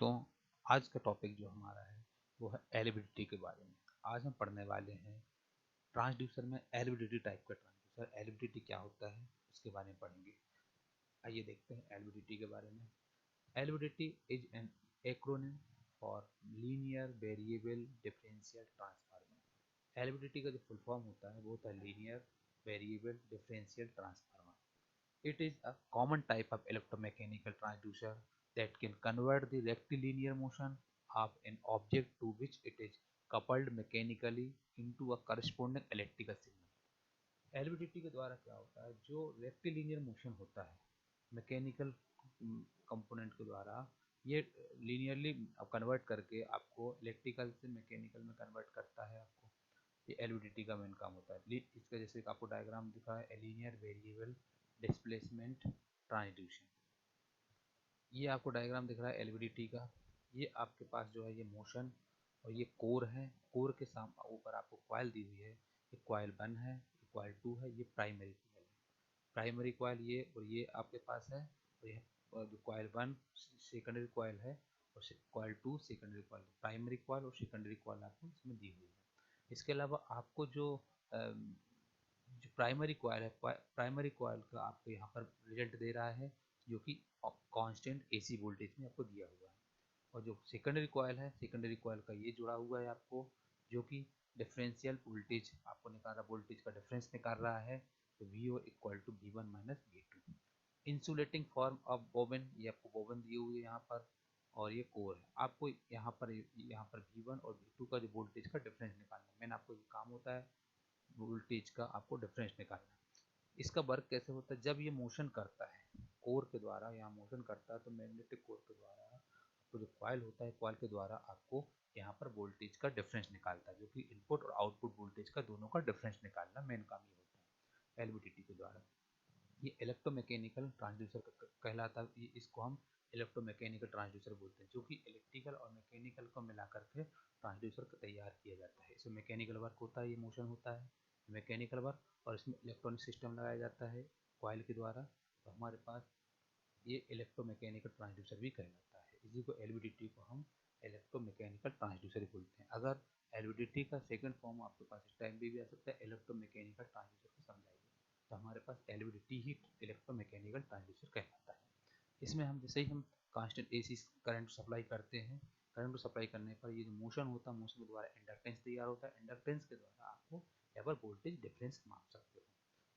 दोस्तों, आज का टॉपिक जो हमारा है वो है एलिबिलिटी के बारे में। आज हम पढ़ने वाले हैं ट्रांसड्यूसर में एलिबिलिटी टाइप का ट्रांसड्यूसर। एलिबिलिटी क्या होता है उसके बारे में पढ़ेंगे। आइए देखते हैं एलिबिलिटी के बारे में। Eligibility is an acronym for linear variable differential transformer. Eligibility का जो फुल फॉर्म होता है वो होता है linear variable differential transformer. It is a common type of electromechanical transducer that can convert the rectilinear motion of an object to which it is coupled mechanically into a corresponding electrical signal। LVDT के द्वारा क्या होता है, जो rectilinear motion होता है mechanical component के द्वारा, ये लीनियरली कन्वर्ट करके आपको इलेक्ट्रिकल से मैकेनिकल में कन्वर्ट करता है आपको। ये एलवीडीटी का मेन काम होता है। इसका जैसे आपको डायग्राम दिखा है, लीनियर वेरिएबल डिस्प्लेसमेंट ट्रांसड्यूशन। ये आपको डायग्राम दिख रहा है एलवीडीटी का। ये आपके पास जो है ये मोशन और ये कोर है। कोर के सामने ऊपर आपको कॉइल दी हुई है। ये कॉइल 1 है, ये कॉइल 2 है, ये प्राइमरी कॉइल है। प्राइमरी कॉइल ये और ये आपके पास है, और ये जो कॉइल 1 सेकेंडरी कॉइल है और coil 2 secondary coil. Primary coil और सेकेंडरी कॉइल आपको इसमें दी हुई है। इसके अलावा आपको जो प्राइमरी कॉइल है, प्राइमरी कॉइल का आपको यहाँ पर रिजल्ट दे रहा है जो कि कांस्टेंट एसी वोल्टेज में आपको दिया हुआ है। और जो सेकेंडरी कॉइल है, सेकेंडरी कॉइल का ये जुड़ा हुआ है आपको, जो कि डिफरेंशियल वोल्टेज आपको निकाल रहा, वोल्टेज का डिफरेंस निकाल रहा है। तो VO equal to V1 minus V2। Insulating form of bobbin, ये आपको बोबिन दिए हुए है यहाँ पर, और ये कोर है। आपको यहाँ पर V1 और V2 का जो वोल्टेज का डिफरेंस निकालना है। मैंने आपको ये काम होता है वोल्टेज का आपको डिफरेंस निकालना है। इसका वर्क कैसे होता है, जब ये मोशन करता है कोर के द्वारा, यहाँ मोशन करता है तो मैग्नेटिक कोर के द्वारा आपको जो कॉइल होता है, कॉइल के द्वारा आपको यहाँ पर वोल्टेज का डिफरेंस निकालता है, जो कि इनपुट और आउटपुट वोल्टेज का दोनों का डिफरेंस निकालना मेन काम ये होता है एलवीडीटी के द्वारा। ये इलेक्ट्रोमैकेनिकल ट्रांसड्यूसर कहलाता है। इसको हम इलेक्ट्रोमैकेनिकल ट्रांसड्यूसर बोलते हैं, जो कि इलेक्ट्रिकल और मैकेनिकल को मिलाकर के ट्रांसड्यूसर का तैयार किया जाता है। इसमें मैकेनिकल वर्क होता है, ये मोशन होता है मैकेनिकल वर्क, और इसमें इलेक्ट्रॉनिक सिस्टम लगाया जाता है कॉइल के द्वारा। तो हमारे पास ये इलेक्ट्रोमैकेनिकल ट्रांसड्यूसर भी कहलाता है। इसी को एलवीडीटी को हम इलेक्ट्रोमैकेनिकल ट्रांसड्यूसर बोलते हैं। अगर एलवीडीटी का सेकंड फॉर्म आपके पास इस टाइम भी आ सकता है इलेक्ट्रोमैकेनिकल ट्रांसड्यूसर को समझाइए, तो हमारे पास एलवीडीटी ही इलेक्ट्रोमैकेनिकल ट्रांसड्यूसर कहलाता है। इसमें हम जैसे ही हम कांस्टेंट एसी करंट सप्लाई करते हैं, करंट को सप्लाई करने पर ये जो मोशन होता है, मोशन के द्वारा इंडक्टेंस तैयार होता है। इंडक्टेंस के द्वारा आपको यहाँ पर वोल्टेज डिफरेंस माप सकते हो,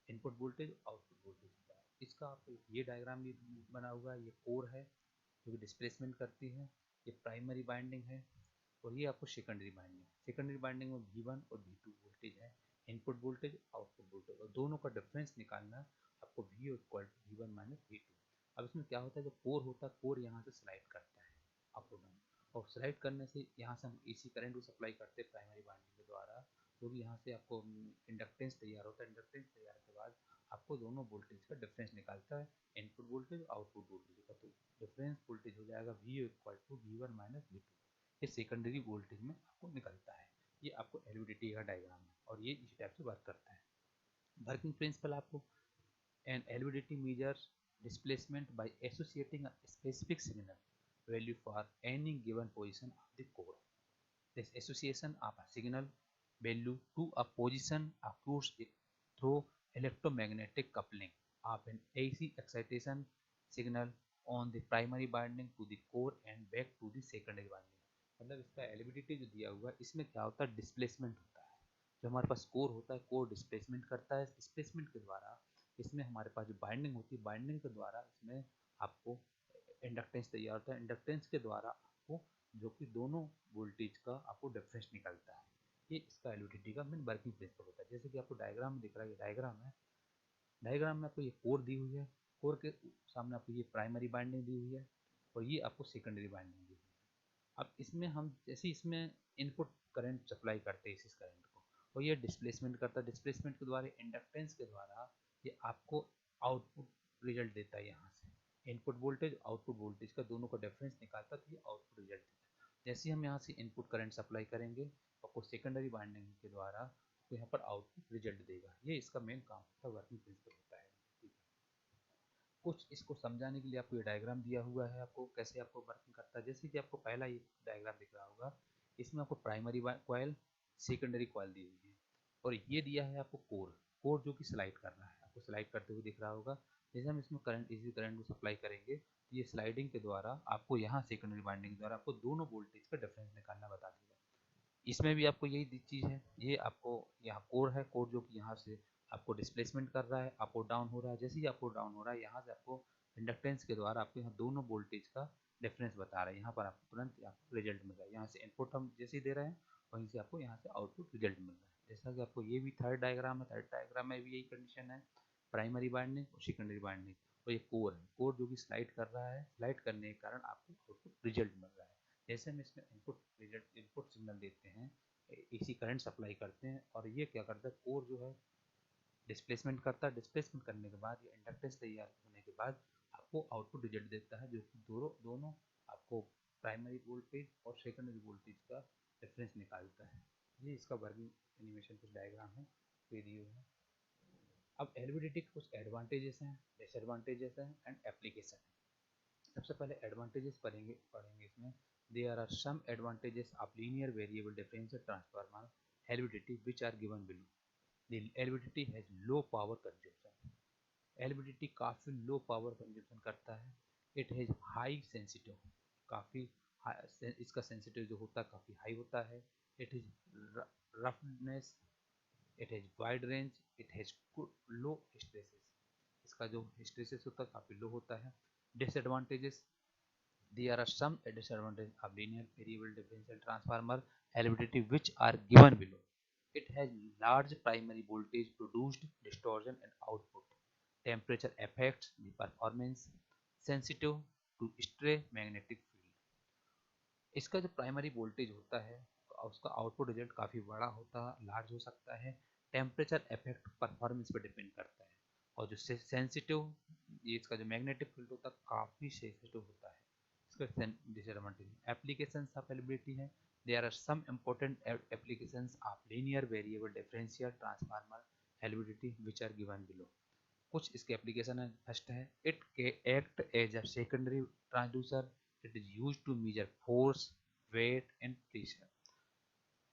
इनपुट वोल्टेज आउटपुट वोल्टेज। इसका आपको ये डायग्राम भी बना हुआ है। ये कोर है जो कि डिस्प्लेसमेंट करती है, ये प्राइमरी बाइंडिंग है, और ये आपको सेकेंडरी बाइंडिंग है। सेकेंडरी बाइंडिंग में V1 और V2 वोल्टेज है, इनपुट वोल्टेज आउटपुट वोल्टेज, और दोनों का डिफरेंस निकालना आपको V equal to V1 minus V2। अब इसमें क्या होता है, जो कोर होता है, कोर यहाँ से स्लाइड करता है अप और डाउन, और स्लाइड करने से यहाँ से हम एसी करंट को सप्लाई करते हैं प्राइमरी बाइंडिंग के द्वारा, जो कि यहाँ से आपको इंडक्टेंस तैयार होता है। इंडक्टेंस तैयार के बाद आपको दोनों वोल्टेज का डिफरेंस निकालता है, इनपुट वोल्टेज आउटपुट वोल्टेज का। तो डिफरेंस वोल्टेज हो जाएगा V equal to V1 minus V2। ये सेकेंडरी वोल्टेज में आपको निकलता है। ये आपको एलवीडीटी का डायग्राम है, और ये इसी टाइप से वर्क करता है। वर्किंग प्रिंसिपल आपको, an LVDT measures displacement by associating a specific signal value for any given position of the core. This association of a signal value to a position occurs through electromagnetic coupling of an AC excitation signal on the primary winding to the core and back to the secondary winding। मतलब इसका eligibility जो दिया हुआ है, इसमें क्या होता है, डिस्प्लेसमेंट होता है। जो हमारे पास कोर होता है, कोर डिस्प्लेसमेंट करता है। डिस्प्लेसमेंट के द्वारा इसमें हमारे पास जो बाइंडिंग होती है, बाइंडिंग के द्वारा इसमें आपको इंडक्टेंस तैयार होता है। इंडक्टेंस के द्वारा आपको जो कि दोनों वोल्टेज का आपको डिफरेंस निकलता है। ये इसका एलवीडीटी का मेन वर्किंग प्रिंसिपल होता है। जैसे कि आपको डायग्राम में दिख रहा है, ये डायग्राम है। डायग्राम में आपको ये कोर दी हुई है, कोर के सामने आपको ये प्राइमरी बाइंडिंग दी हुई है, और ये आपको सेकेंडरी बाइंडिंग दी हुई है। अब इसमें हम जैसे इसमें इनपुट करंट सप्लाई करते हैं इस करंट को, और ये डिस्प्लेसमेंट करता है। डिस्प्लेसमेंट के द्वारा, इंडक्टेंस के द्वारा ये आपको आउटपुट रिजल्ट देता है। यहाँ से इनपुट वोल्टेज आउटपुट वोल्टेज का दोनों का डिफरेंस निकालता है, तो ये आउटपुट रिजल्ट देता है। जैसे हम यहाँ से इनपुट करंट सप्लाई करेंगे, आपको सेकेंडरी बाइंडिंग के द्वारा तो यहाँ पर आउटपुट रिजल्ट देगा। ये इसका मेन काम होता है, वर्किंग प्रिंसिपल होता है। ठीक है, कुछ इसको समझाने के लिए आपको ये डायग्राम दिया हुआ है, आपको कैसे आपको वर्किंग करता है। जैसे कि आपको पहला ये डायग्राम दिख रहा होगा, इसमें आपको प्राइमरी कॉइल, सेकेंडरी कॉइल दी हुई है, और ये दिया है आपको कोर, कोर जो कि स्लाइड कर रहा है, आपको स्लाइड करते हुए दिख रहा होगा। जैसे हम इसमें करंट, इसी करंट को सप्लाई करेंगे तो ये स्लाइडिंग के द्वारा आपको यहाँ सेकेंडरी वाइंडिंग के द्वारा आपको दोनों वोल्टेज का डिफरेंस निकालना बता देगा। इसमें भी आपको यही चीज़ है, ये आपको यहाँ कोर है, कोर जो कि यहाँ से आपको डिस्प्लेसमेंट कर रहा है, अप और डाउन हो रहा है। जैसे ही अप और डाउन हो रहा है, यहाँ से आपको इंडक्टेंस के द्वारा आपको यहाँ दोनों वोल्टेज का डिफरेंस बता रहा है। यहाँ पर आपको तुरंत आपको रिजल्ट मिल रहा है, यहाँ से इनपुट हम जैसे ही दे रहे हैं वहीं से आपको यहाँ से आउटपुट रिजल्ट मिल रहा है। जैसा कि आपको ये भी थर्ड डायग्राम है, थर्ड डायग्राम में भी यही कंडीशन है, प्राइमरी बाइंडिंग और सेकेंडरी बाइंडिंग। और ये कोर है, कोर जो कि स्लाइड कर रहा है, स्लाइड करने के कारण आपको आउटपुट रिजल्ट मिल रहा है। जैसे हम इसमें इनपुट रिजल्ट, इनपुट सिग्नल देते हैं, एसी करंट सप्लाई करते हैं, और ये क्या करता है, कोर जो है डिस्प्लेसमेंट करता है। डिस्प्लेसमेंट करने के बाद ये इंडक्टेंस तैयार होने के बाद आपको आउटपुट रिजल्ट देता है, जो कि दोनों आपको प्राइमरी वोल्टेज और सेकेंडरी वोल्टेज का डिफरेंस निकालता है। ये इसका वर्किंग एनिमेशन कुछ डायग्राम है, वीडियो है। अब एलवीडीटी के कुछ एडवांटेजेस हैं, डिसएडवांटेजेस हैं एंड एप्लीकेशन है। सबसे पहले एडवांटेजेस पढ़ेंगे इसमें। There are some advantages of linear variable differential transformer LVDT which are given below. The LVDT has low power consumption. LVDT काफ़ी लो पावर कंजप्शन करता है। इट हैज़ हाई सेंसिटिव, काफ़ी इसका सेंसिटिव जो होता है काफ़ी हाई होता है। It is roughness, it has wide range, it has low hysteresis, इसका जो हिस्टेरेसिस होता है काफ़ी लो होता है। Disadvantages, there are some disadvantages of linear variable differential transformer LVDT which are given below. It has large primary voltage produced distortion and output. Temperature affects the performance. Sensitive to stray magnetic field. इसका जो primary voltage होता है उसका output result काफ़ी बड़ा होता है, large हो सकता है। टेम्परेचर इफेक्ट परफॉर्मेंस पर डिपेंड करता है। और जो सेंसिटिव, ये इसका जो मैग्नेटिक फील्ड होता है काफ़ी सेंसिटिव होता है। इसका डिसएडवांटेज एप्लीकेशंस ऑफ एलिबिलिटी है। There are some important applications of linear variable differential transformer LVDT which are given below. कुछ इसके एप्लीकेशन है। फर्स्ट है, it act as a secondary transducer. It is use to measure force, weight and pressure.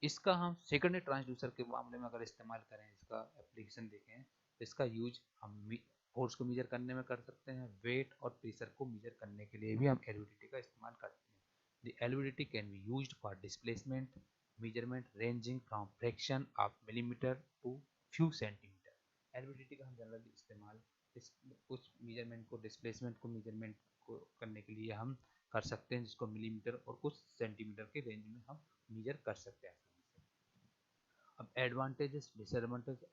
इसका हम secondary transducer के मामले में अगर इस्तेमाल करें, इसका एप्लीकेशन देखें, तो इसका यूज हम फोर्स को मेजर करने में कर सकते हैं, वेट और प्रेशर को मेजर करने के लिए भी हम एलवीडीटी का इस्तेमाल करते हैं। The LVDT can be used for displacement measurement ranging from fraction of millimetre to few centimetre. LVDT का हम जनरली इस्तेमाल कुछ मेजरमेंट को, डिस्प्लेसमेंट को मेजरमेंट को करने के लिए हम कर सकते हैं, जिसको मिलीमीटर और कुछ सेंटीमीटर के रेंज में हम मेजर कर सकते हैं। अब एडवांटेजेस, डिसएडवांटेज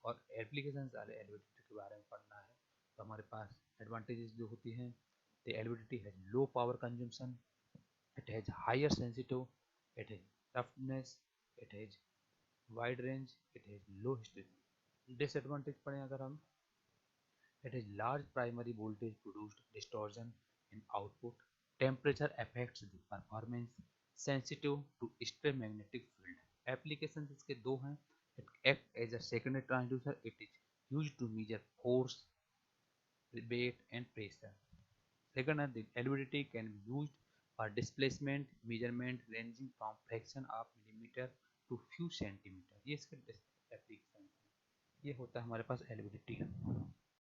और एप्लीकेशंस वाले एलवीडीटी के बारे में पढ़ना है। तो हमारे पास एडवांटेजेस जो होती हैं, the LVDT has low power consumption, it has higher sensitive, it has roughness, it has wide range, it has low hysteresis. Disadvantage पढ़ें अगर हम, it is large primary voltage produced distortion in output. Temperature affects the performance. Sensitive to stray magnetic field. Applications इसके दो हैं. It acts as a secondary transducer. It is used to measure force, weight and pressure. Second, the LVDT can be used for displacement measurement ranging from fraction of millimeter to few centimeter. ये इसके application है. ये होता है हमारे पास LVDT.